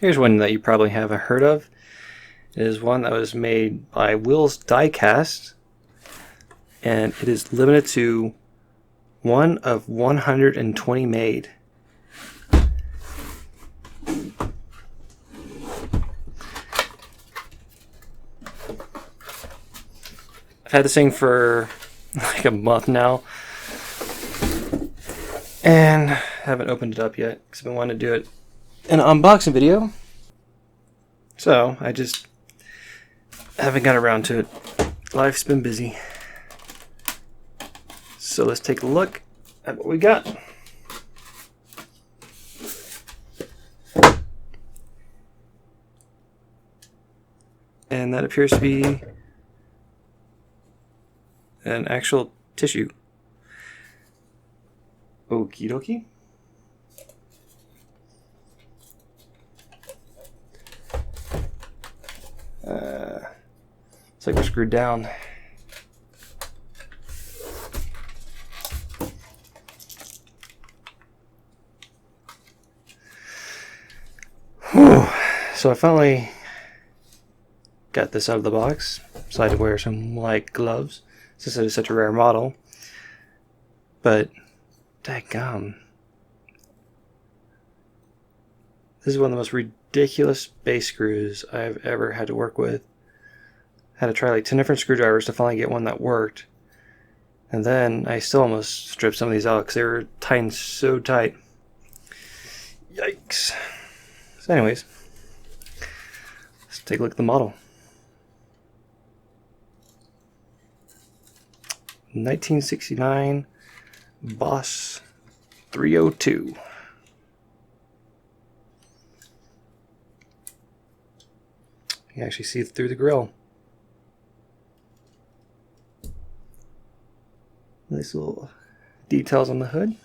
Here's one that you probably haven't heard of. It is one that was made by Will's Diecast, and it is limited to 1 of 120 made. I've had this thing for like a month now and haven't opened it up yet because I've been wanting to do it in an unboxing video. So I just haven't got around to it. Life's been busy. So let's take a look at what we got. And that appears to be an actual tissue. Okie dokie. It's like we're screwed down. Whew. So I finally got this out of the box. So I had to wear some like gloves since it is such a rare model. But daggum, this is one of the most ridiculous base screws I've ever had to work with. I had to try like 10 different screwdrivers to finally get one that worked. And then I still almost stripped some of these out because they were tightened so tight. Yikes. So anyways, let's take a look at the model. 1969 Boss 302. You can actually see through the grill. Nice little details on the hood.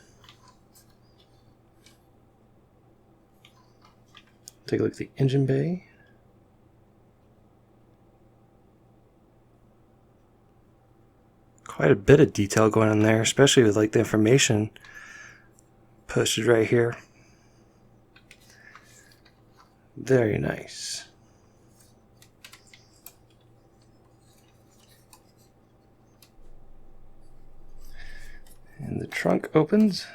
Take a look at the engine bay. Quite a bit of detail going on there, especially with like the information posted right here. Very nice. And the trunk opens.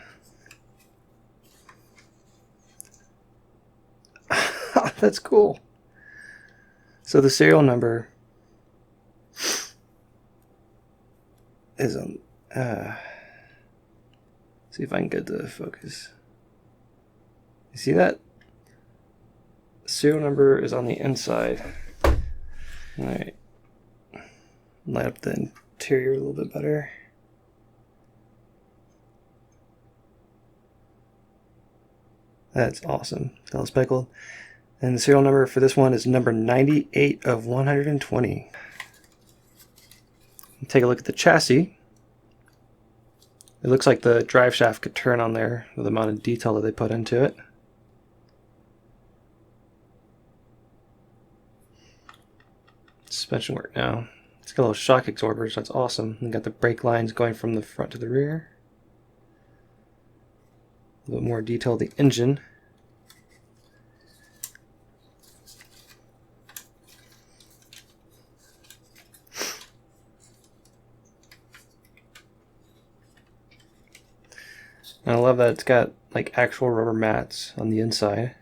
That's cool. So the serial number is on, see if I can get the focus. You see that? The serial number is on the inside. Alright. Light up the interior a little bit better. That's awesome. All speckled. And the serial number for this one is number 98 of 120. Take a look at the chassis. It looks like the drive shaft could turn on there with the amount of detail that they put into it. Suspension work now. It's got a little shock absorber, so that's awesome. And got the brake lines going from the front to the rear. A little bit more detail of the engine. And I love that it's got like actual rubber mats on the inside.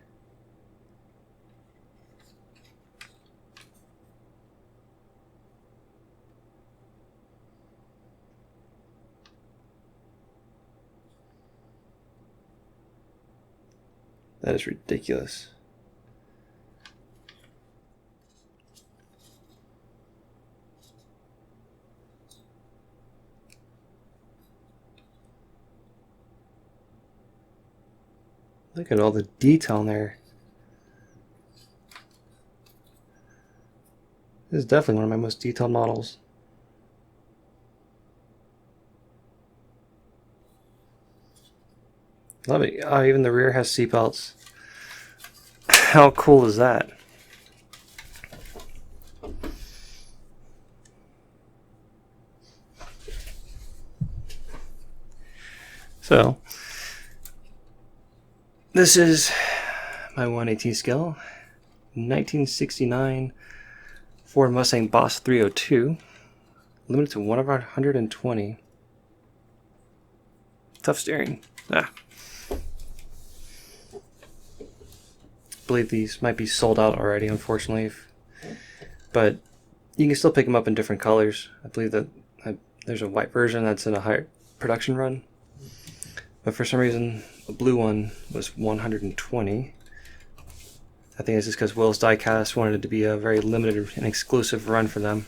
That is ridiculous. Look at all the detail in there. This is definitely one of my most detailed models. Love it. Oh, even the rear has seatbelts. How cool is that? So, this is my 118 scale. 1969 Ford Mustang Boss 302. Limited to 1 of 120. Tough steering. I believe these might be sold out already, unfortunately. But you can still pick them up in different colors. I believe that there's a white version that's in a higher production run. But for some reason, the blue one was 120. I think it's just because Will's Diecast wanted it to be a very limited and exclusive run for them.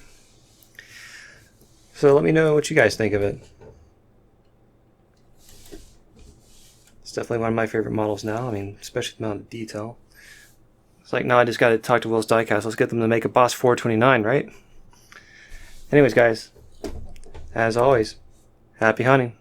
So let me know what you guys think of it. It's definitely one of my favorite models now. I mean, especially the amount of detail. It's like, now I just got to talk to Will's Diecast. Let's get them to make a Boss 429, right? Anyways, guys, as always, happy hunting.